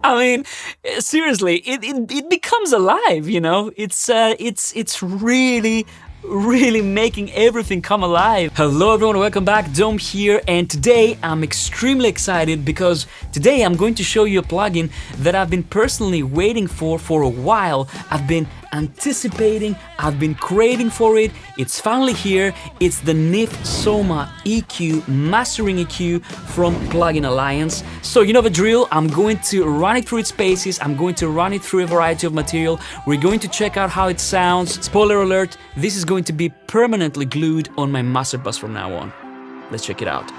I mean, seriously, it becomes alive, you know? It's really making everything come alive. Hello everyone, welcome back, Dome here, and today I'm extremely excited because today I'm going to show you a plugin that I've been personally waiting for a while. I've been anticipating, I've been craving for it. It's finally here. It's the Knif Soma EQ, Mastering EQ from Plugin Alliance. So you know the drill, I'm going to run it through its paces, I'm going to run it through a variety of material, we're going to check out how it sounds. Spoiler alert, this is going to be permanently glued on my master bus from now on. Let's check it out.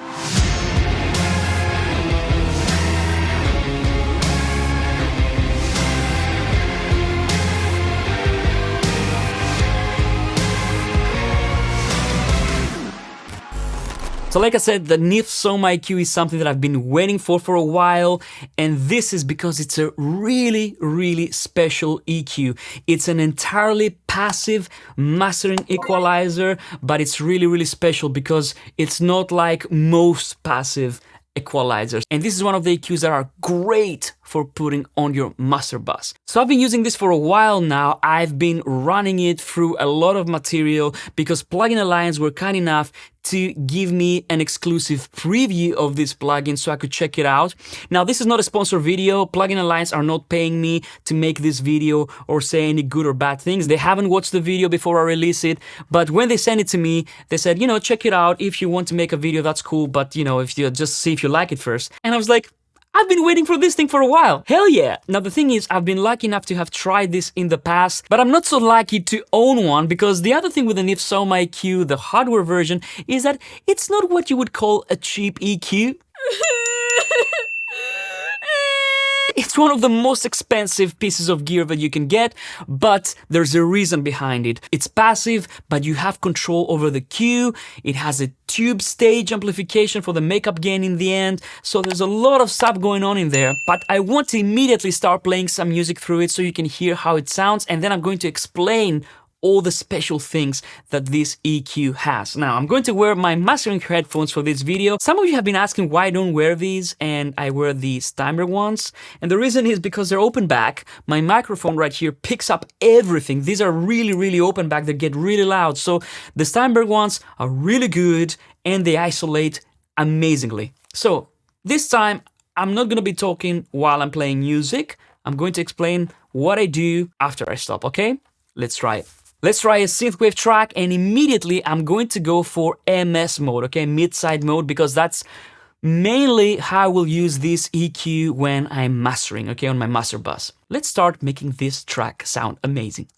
So like I said, the Knif Soma EQ is something that I've been waiting for a while, and this is because it's a really special EQ. It's an entirely passive mastering equalizer, but it's really special because it's not like most passive equalizers. And this is one of the EQs that are great for putting on your master bus. So I've been using this for a while now. I've been running it through a lot of material because Plugin Alliance were kind enough to give me an exclusive preview of this plugin so I could check it out. Now, this is not a sponsored video. Plugin Alliance are not paying me to make this video or say any good or bad things. They haven't watched the video before I release it, but when they sent it to me, they said, you know, check it out. If you want to make a video, that's cool, but you know, if you just see if you like it first. And I was like, I've been waiting for this thing for a while. Hell yeah. Now the thing is, I've been lucky enough to have tried this in the past, but I'm not so lucky to own one because the other thing with the Knif Soma EQ, the hardware version, is that it's not what you would call a cheap EQ. It's one of the most expensive pieces of gear that you can get, but there's a reason behind it. It's passive, but you have control over the Q. It has a tube stage amplification for the makeup gain in the end. So there's a lot of stuff going on in there, but I want to immediately start playing some music through it so you can hear how it sounds, and then I'm going to explain all the special things that this EQ has. Now, I'm going to wear my mastering headphones for this video. Some of you have been asking why I don't wear these, and I wear the Steinberg ones. And the reason is because they're open back. My microphone right here picks up everything. These are really open back. They get really loud. So the Steinberg ones are really good, and they isolate amazingly. So this time, I'm not gonna be talking while I'm playing music. I'm going to explain what I do after I stop, okay? Let's try it. Let's try a synthwave track, and immediately I'm going to go for MS mode, okay, mid-side mode, because that's mainly how I will use this EQ when I'm mastering, okay, on my master bus. Let's start making this track sound amazing.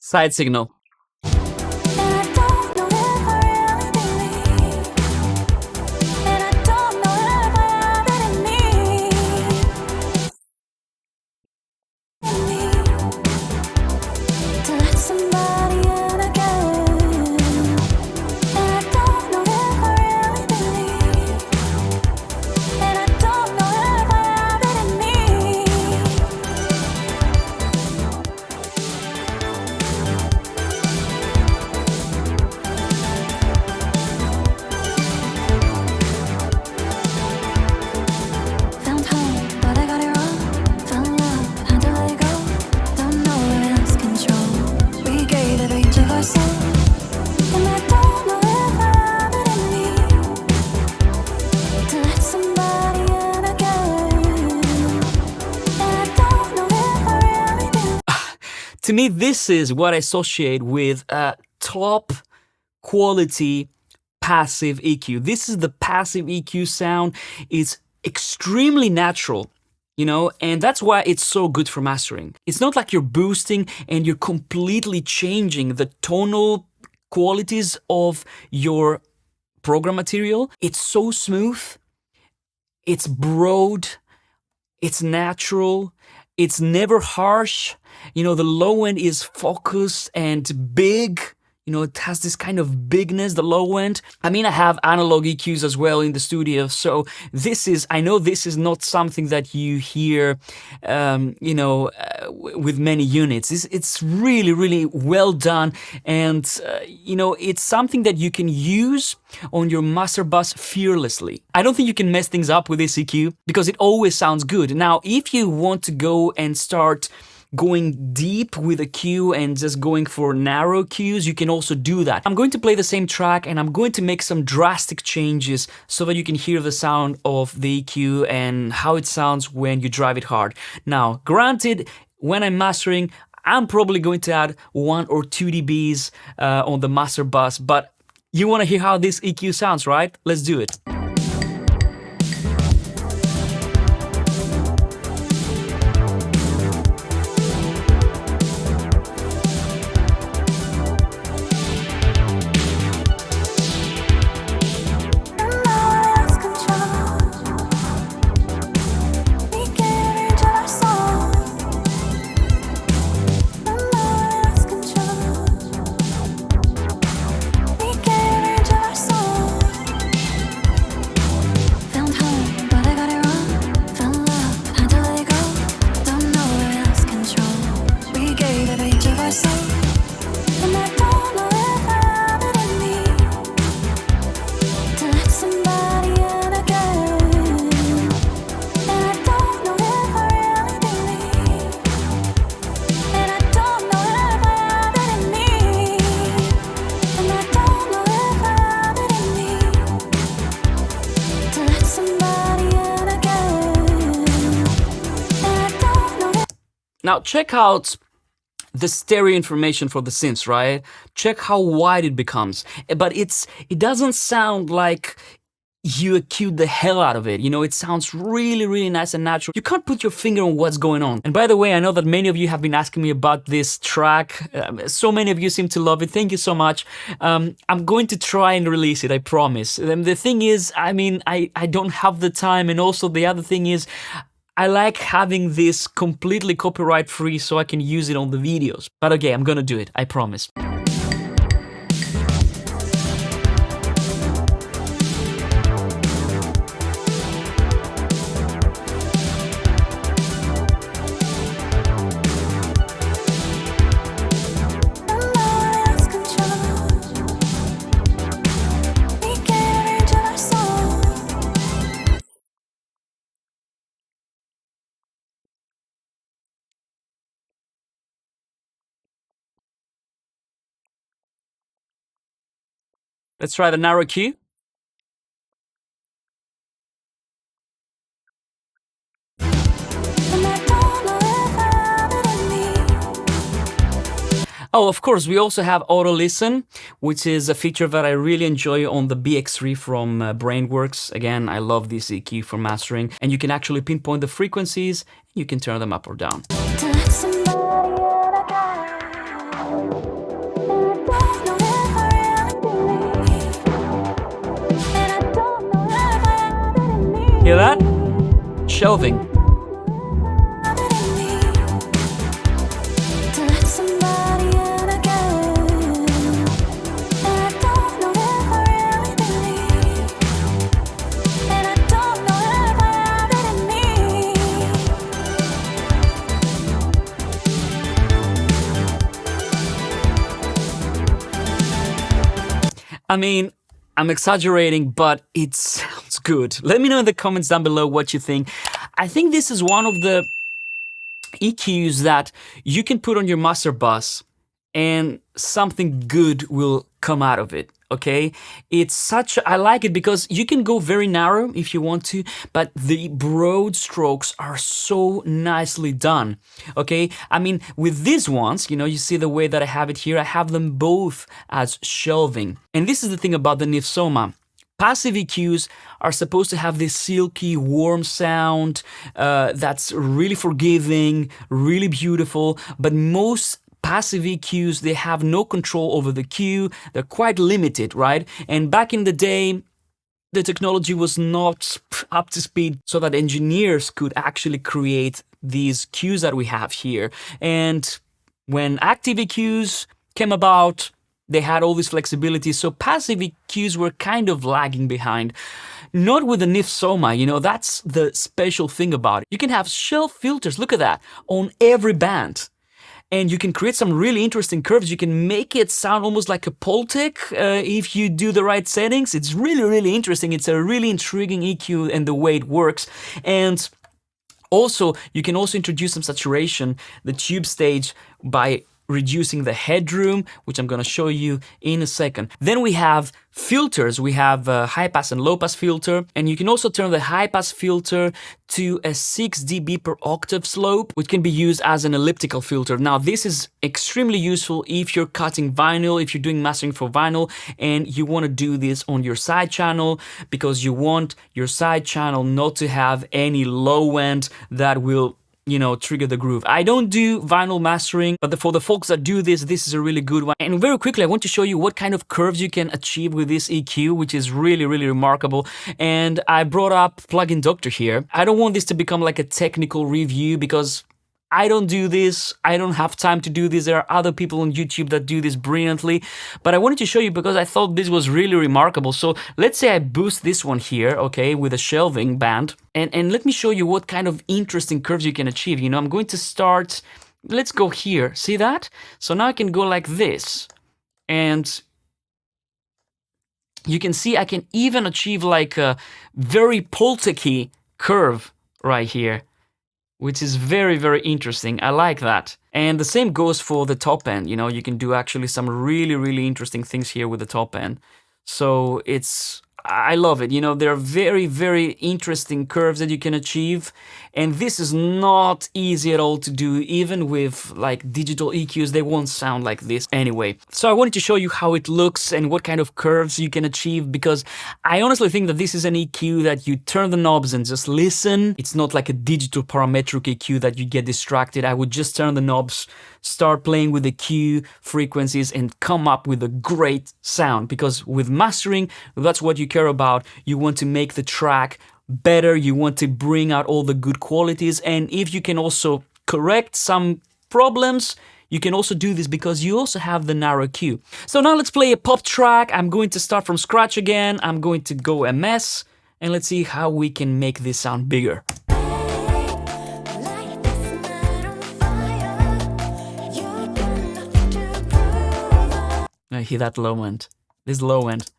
Side signal. To me, this is what I associate with a top quality passive EQ. This is the passive EQ sound. It's extremely natural. you know, and that's why it's so good for mastering. It's not like you're boosting and you're completely changing the tonal qualities of your program material. It's so smooth, it's broad, it's natural, it's never harsh. You know, the low end is focused and big. You know, it has this kind of bigness, the low end. I mean, I have analog EQs as well in the studio, so I know this is not something that you hear, with many units. It's really, really well done, and, it's something that you can use on your master bus fearlessly. I don't think you can mess things up with this EQ because it always sounds good. Now, if you want to go and start going deep with a cue and just going for narrow cues, you can also do that. I'm going to play the same track and I'm going to make some drastic changes so that you can hear the sound of the EQ and how it sounds when you drive it hard. Now, granted, when I'm mastering, I'm probably going to add 1 or 2 dBs on the master bus, but you want to hear how this EQ sounds, right? Let's do it. Now check out the stereo information for the synths, right? Check how wide it becomes. But it doesn't sound like you EQ'd the hell out of it. You know, it sounds really, really nice and natural. You can't put your finger on what's going on. And by the way, I know that many of you have been asking me about this track. So many of you seem to love it. Thank you so much. I'm going to try and release it, I promise. The thing is, I don't have the time. And also the other thing is, I like having this completely copyright free so I can use it on the videos. But okay, I'm gonna do it, I promise. Let's try the narrow cue. Oh, of course, we also have auto listen, which is a feature that I really enjoy on the BX3 from Brainworks. Again, I love this EQ for mastering, and you can actually pinpoint the frequencies. You can turn them up or down. Hear that? Shelving. I mean, I'm exaggerating, but it sounds good. Let me know in the comments down below what you think. I think this is one of the EQs that you can put on your master bus and something good will come out of it, okay? I like it because you can go very narrow if you want to, but the broad strokes are so nicely done, okay? I mean, with these ones, you see the way that I have it here, I have them both as shelving. And this is the thing about the Knif Soma. passive EQs are supposed to have this silky, warm sound that's really forgiving, really beautiful, but most passive EQs, they have no control over the Q. They're quite limited, right? And back in the day, the technology was not up to speed so that engineers could actually create these Qs that we have here. And when active EQs came about, they had all this flexibility, so passive EQs were kind of lagging behind. Not with the Knif Soma, you know, that's the special thing about it. You can have shelf filters, look at that, on every band. And you can create some really interesting curves. You can make it sound almost like a Poltec if you do the right settings. It's really, really interesting. It's a really intriguing EQ and the way it works. And also, you can also introduce some saturation, the tube stage, by reducing the headroom, which I'm going to show you in a second. Then we have filters. We have a high pass and low pass filter, and you can also turn the high pass filter to a 6 dB per octave slope, which can be used as an elliptical filter. Now, this is extremely useful if you're cutting vinyl, if you're doing mastering for vinyl, and you want to do this on your side channel, because you want your side channel not to have any low end that will, you know, trigger the groove. I don't do vinyl mastering, but for the folks that do this, this is a really good one. And very quickly, I want to show you what kind of curves you can achieve with this EQ, which is really, really remarkable. And I brought up Plugin Doctor here. I don't want this to become like a technical review because I don't do this. I don't have time to do this. There are other people on YouTube that do this brilliantly. But I wanted to show you because I thought this was really remarkable. So let's say I boost this one here, okay, with a shelving band. And let me show you what kind of interesting curves you can achieve. You know, I'm going to start, let's go here. See that? So now I can go like this. And you can see I can even achieve like a very Poltec-y curve right here, which is very, very interesting. I like that. And the same goes for the top end. You know, you can do actually some really, really interesting things here with the top end. So I love it. You know, there are very, very interesting curves that you can achieve. And this is not easy at all to do. Even with like digital EQs, they won't sound like this anyway. So I wanted to show you how it looks and what kind of curves you can achieve, because I honestly think that this is an EQ that you turn the knobs and just listen. It's not like a digital parametric EQ that you get distracted. I would just turn the knobs, start playing with the Q frequencies and come up with a great sound, because with mastering, that's what you care about. You want to make the track better, you want to bring out all the good qualities, and if you can also correct some problems, you can also do this because you also have the narrow Q. So now let's play a pop track. I'm going to start from scratch again. I'm going to go MS, and let's see how we can make this sound bigger. I hear that low end. This low end.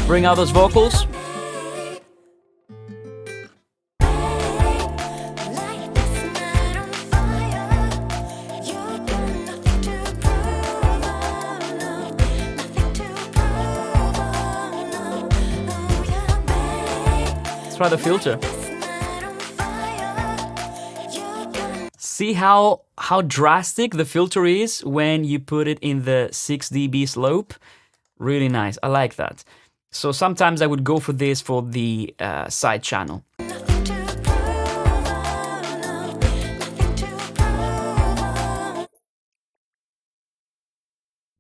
Bring out those vocals. Try the filter. See how drastic the filter is when you put it in the 6 dB slope? Really nice. I like that. So sometimes I would go for this for the side channel.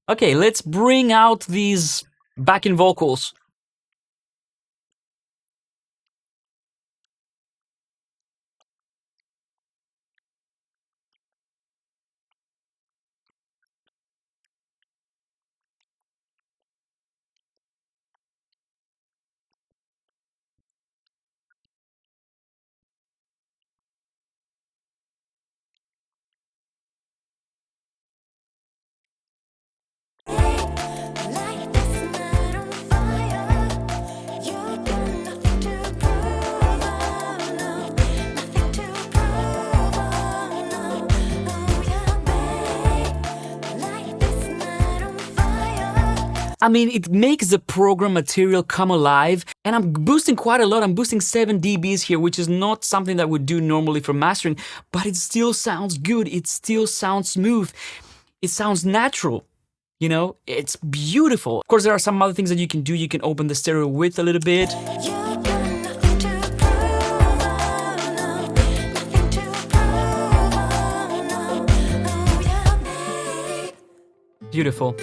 Okay, let's bring out these backing vocals. I mean, it makes the program material come alive, and I'm boosting quite a lot. I'm boosting 7 dBs here, which is not something that I would do normally for mastering, but it still sounds good. It still sounds smooth. It sounds natural. You know, it's beautiful. Of course, there are some other things that you can do. You can open the stereo width a little bit. Beautiful.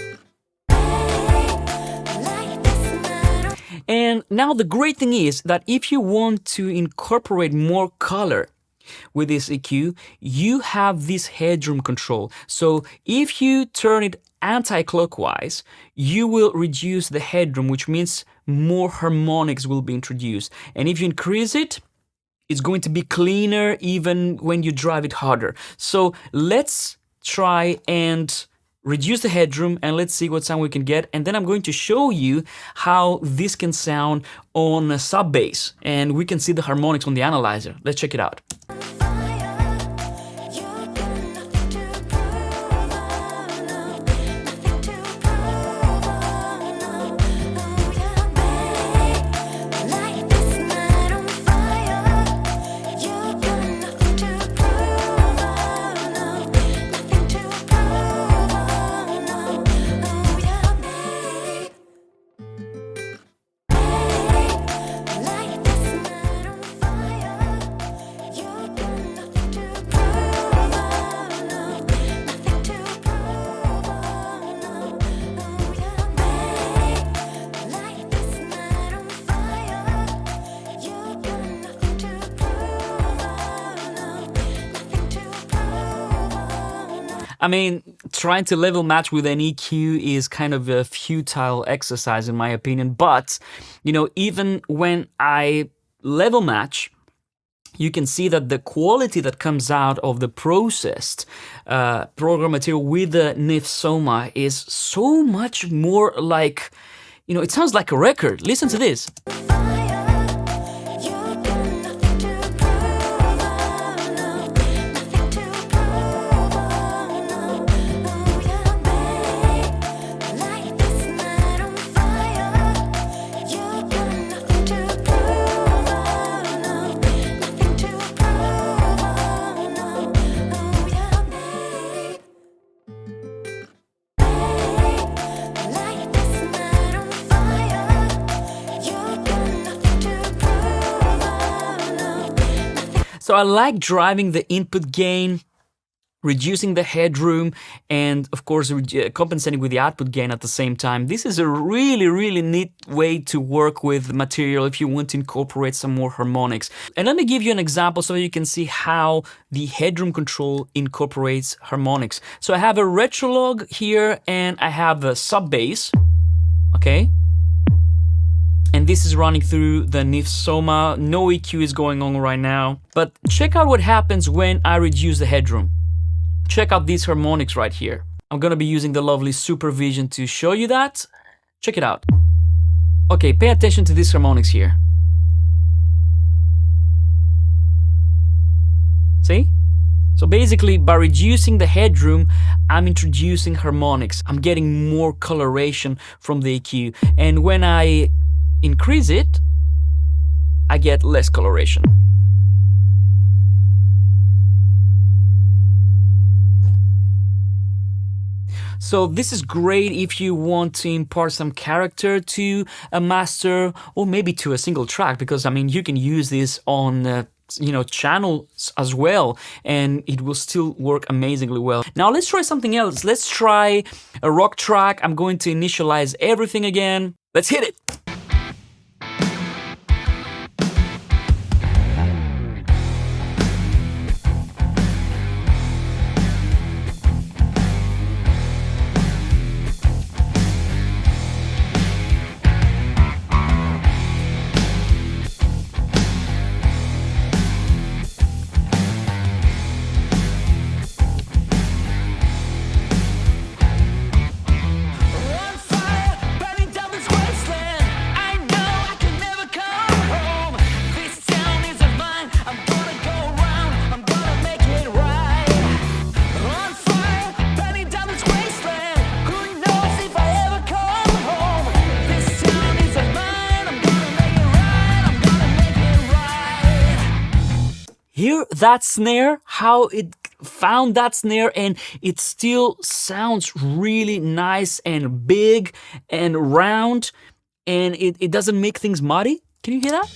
And now the great thing is that if you want to incorporate more color with this EQ, you have this headroom control. So if you turn it anti-clockwise, you will reduce the headroom, which means more harmonics will be introduced. And if you increase it, it's going to be cleaner even when you drive it harder. So let's try and reduce the headroom and let's see what sound we can get. And then I'm going to show you how this can sound on a sub bass, and we can see the harmonics on the analyzer. Let's check it out. I mean, trying to level match with an EQ is kind of a futile exercise in my opinion, but, you know, even when I level match, you can see that the quality that comes out of the processed program material with the Knif Soma is so much more like, you know, it sounds like a record. Listen to this. So I like driving the input gain, reducing the headroom, and of course compensating with the output gain at the same time. This is a really neat way to work with material if you want to incorporate some more harmonics. And let me give you an example so you can see how the headroom control incorporates harmonics. So I have a retrolog here and I have a sub bass, okay? And this is running through the Knif Soma. No EQ is going on right now. But check out what happens when I reduce the headroom. Check out these harmonics right here. I'm gonna be using the lovely supervision to show you that. Check it out. Okay, pay attention to these harmonics here. See? So basically, by reducing the headroom, I'm introducing harmonics. I'm getting more coloration from the EQ. And when I increase it, I get less coloration. So this is great if you want to impart some character to a master or maybe to a single track, because I mean you can use this on you know, channels as well, and it will still work amazingly well. Now let's try something else. Let's try a rock track. I'm going to initialize everything again. Let's hit it. that snare, how it found that snare, and it still sounds really nice and big and round, and it doesn't make things muddy. Can you hear that?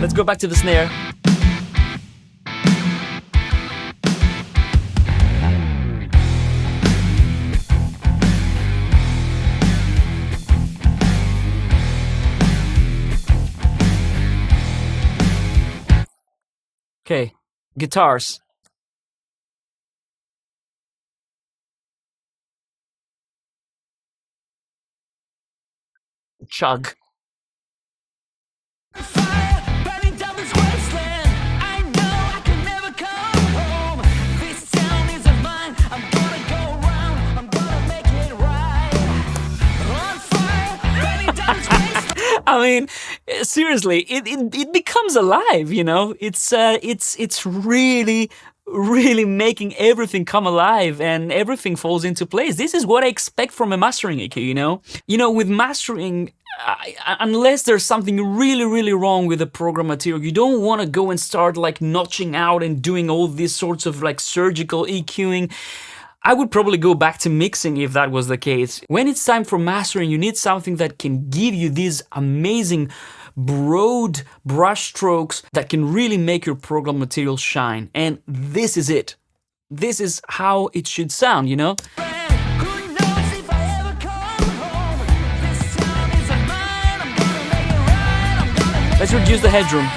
Let's go back to the snare. Okay, guitars. Chug. I mean, seriously, it becomes alive, you know? It's really making everything come alive, and everything falls into place. This is what I expect from a mastering EQ, you know? You know, with mastering, unless there's something really wrong with the program material, you don't want to go and start like notching out and doing all these sorts of like surgical EQing. I would probably go back to mixing if that was the case. When it's time for mastering, you need something that can give you these amazing broad brush strokes that can really make your program material shine. And this is it. This is how it should sound, you know? Let's reduce the headroom.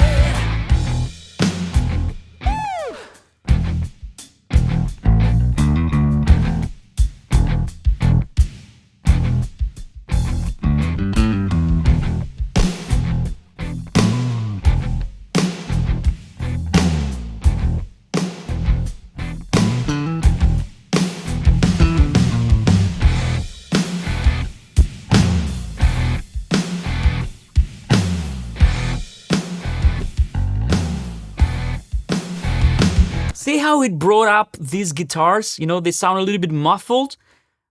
See how it brought up these guitars? You know, they sound a little bit muffled,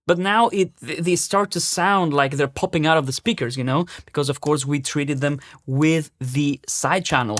but now they start to sound like they're popping out of the speakers, you know? Because of course we treated them with the side channel.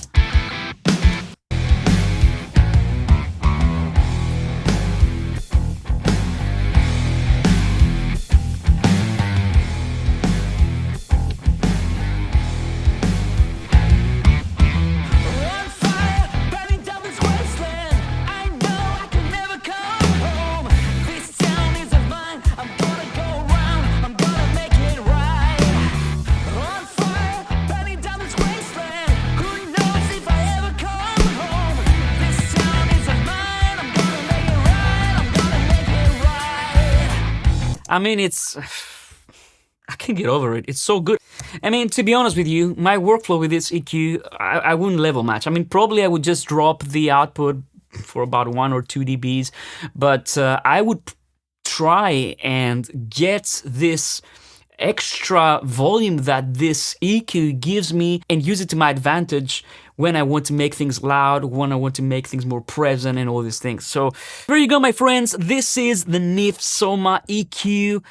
I mean, I can't get over it. It's so good. I mean, to be honest with you, my workflow with this EQ, I wouldn't level match. I mean, probably I would just drop the output for about 1 or 2 dBs, but I would try and get this extra volume that this EQ gives me and use it to my advantage when I want to make things loud, when I want to make things more present and all these things. So there you go, my friends. This is the Knif Soma EQ.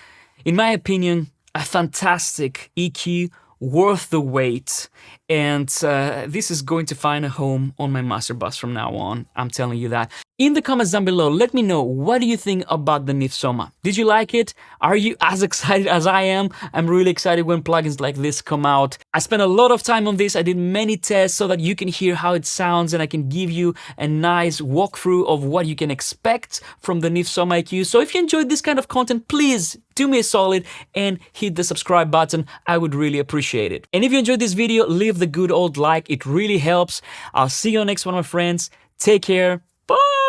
In my opinion, a fantastic EQ, worth the wait. And this is going to find a home on my master bus from now on. I'm telling you that. In the comments down below, let me know, what do you think about the Knif Soma? Did you like it? Are you as excited as I am? I'm really excited when plugins like this come out. I spent a lot of time on this. I did many tests so that you can hear how it sounds, and I can give you a nice walkthrough of what you can expect from the Knif Soma EQ. So if you enjoyed this kind of content, please do me a solid and hit the subscribe button. I would really appreciate it. And if you enjoyed this video, leave the good old like. It really helps. I'll see you on next one, my friends. Take care. Bye!